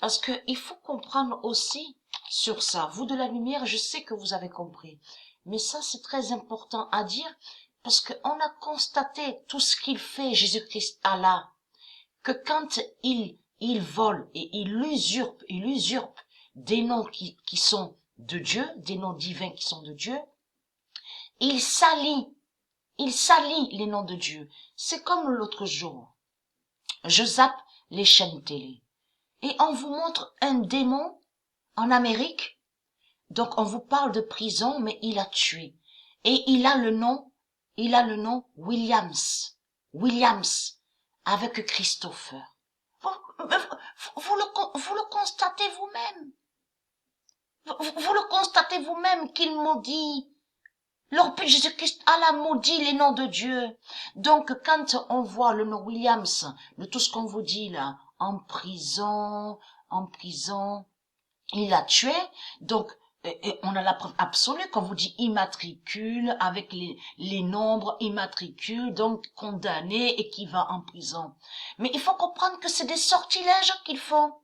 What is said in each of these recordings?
Parce que il faut comprendre aussi sur ça. Vous de la lumière, je sais que vous avez compris. Mais ça, c'est très important à dire parce qu'on a constaté tout ce qu'il fait, Jésus-Christ, Allah, que quand il vole et il usurpe des noms qui sont de Dieu, des noms divins qui sont de Dieu, il salit les noms de Dieu. C'est comme l'autre jour. Je zappe les chaînes télé. Et on vous montre un démon en Amérique. Donc on vous parle de prison, mais il a tué. Et il a le nom Williams. Williams, avec Christopher. Vous le constatez vous-même. Vous le constatez vous-même qu'il maudit. Leur but Jésus-Christ, Allah maudit les noms de Dieu. Donc, quand on voit le nom Williams, de tout ce qu'on vous dit là, en prison, il a tué. Donc, on a la preuve absolue quand vous dit immatricule, avec les nombres immatricule, donc condamné et qui va en prison. Mais il faut comprendre que c'est des sortilèges qu'ils font.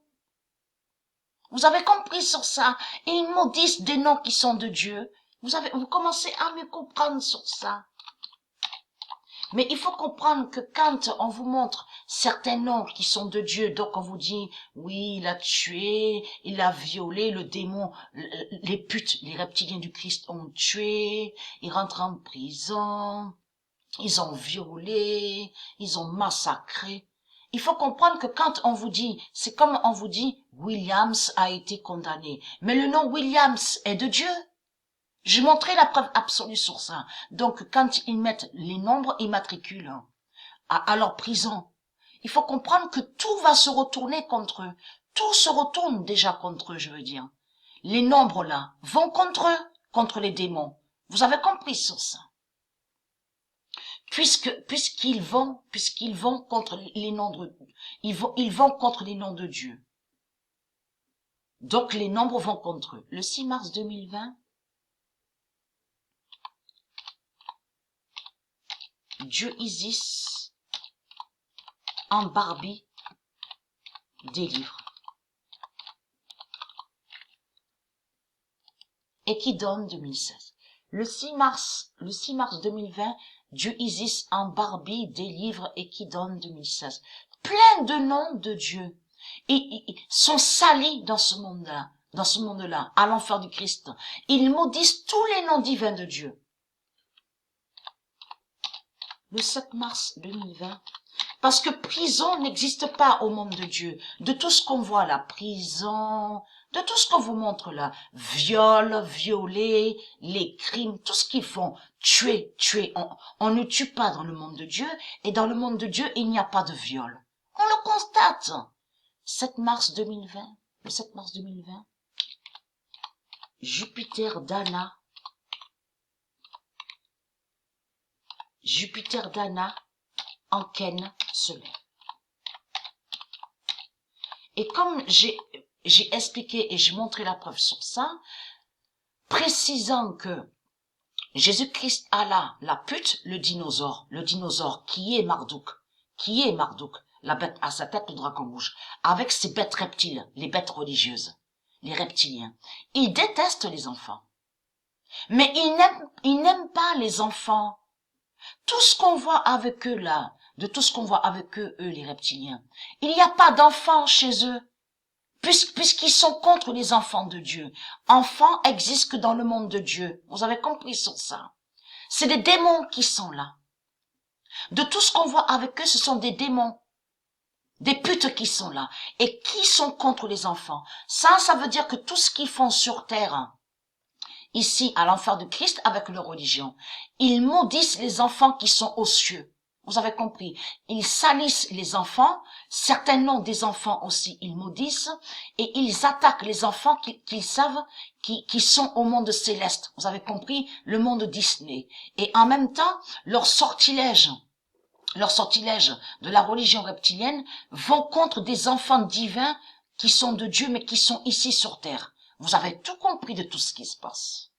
Vous avez compris sur ça. Ils maudissent des noms qui sont de Dieu. Vous commencez à me comprendre sur ça. Mais il faut comprendre que quand on vous montre certains noms qui sont de Dieu, donc on vous dit, oui, il a tué, il a violé, le démon, les putes, les reptiliens du Christ ont tué, ils rentrent en prison, ils ont violé, ils ont massacré. Il faut comprendre que quand on vous dit, c'est comme on vous dit, Williams a été condamné. Mais le nom Williams est de Dieu. Je montrerai la preuve absolue sur ça. Donc, quand ils mettent les nombres immatricules à leur prison, il faut comprendre que tout va se retourner contre eux. Tout se retourne déjà contre eux, je veux dire. Les nombres là vont contre eux, contre les démons. Vous avez compris sur ça. Puisqu'ils vont contre les noms de, ils vont contre les noms de Dieu. Donc, les nombres vont contre eux. Le 6 mars 2020, Dieu Isis en Barbie délivre. Et qui donne 2016. Le 6 mars 2020, Dieu Isis en Barbie délivre et qui donne 2016. Plein de noms de Dieu. Et sont salis dans ce monde-là, à l'enfer du Christ. Ils maudissent tous les noms divins de Dieu. Le 7 mars 2020, parce que prison n'existe pas au monde de Dieu. De tout ce qu'on voit là, prison, de tout ce qu'on vous montre là, viol, violer, les crimes, tout ce qu'ils font, tuer. On ne tue pas dans le monde de Dieu, et dans le monde de Dieu, il n'y a pas de viol. On le constate. 7 mars 2020, le 7 mars 2020, Jupiter Dana en Ken se lève. Et comme j'ai expliqué et j'ai montré la preuve sur ça, précisant que Jésus-Christ Allah, la pute, le dinosaure qui est Marduk, la bête à sa tête, le dragon rouge, avec ses bêtes reptiles, les bêtes religieuses, les reptiliens. Il déteste les enfants. Mais il n'aime pas les enfants. Tout ce qu'on voit avec eux là, de tout ce qu'on voit avec eux, les reptiliens, il n'y a pas d'enfants chez eux, puisqu'ils sont contre les enfants de Dieu. Enfants existent que dans le monde de Dieu. Vous avez compris sur ça. C'est des démons qui sont là. De tout ce qu'on voit avec eux, ce sont des démons. Des putes qui sont là. Et qui sont contre les enfants. Ça veut dire que tout ce qu'ils font sur terre, ici, à l'enfer de Christ, avec leur religion, ils maudissent les enfants qui sont aux cieux. Vous avez compris. Ils salissent les enfants, certains noms des enfants aussi, ils maudissent, et ils attaquent les enfants qu'ils savent qui sont au monde céleste. Vous avez compris? Le monde Disney. Et en même temps, leurs sortilèges de la religion reptilienne vont contre des enfants divins qui sont de Dieu, mais qui sont ici sur terre. Vous avez tout compris de tout ce qui se passe.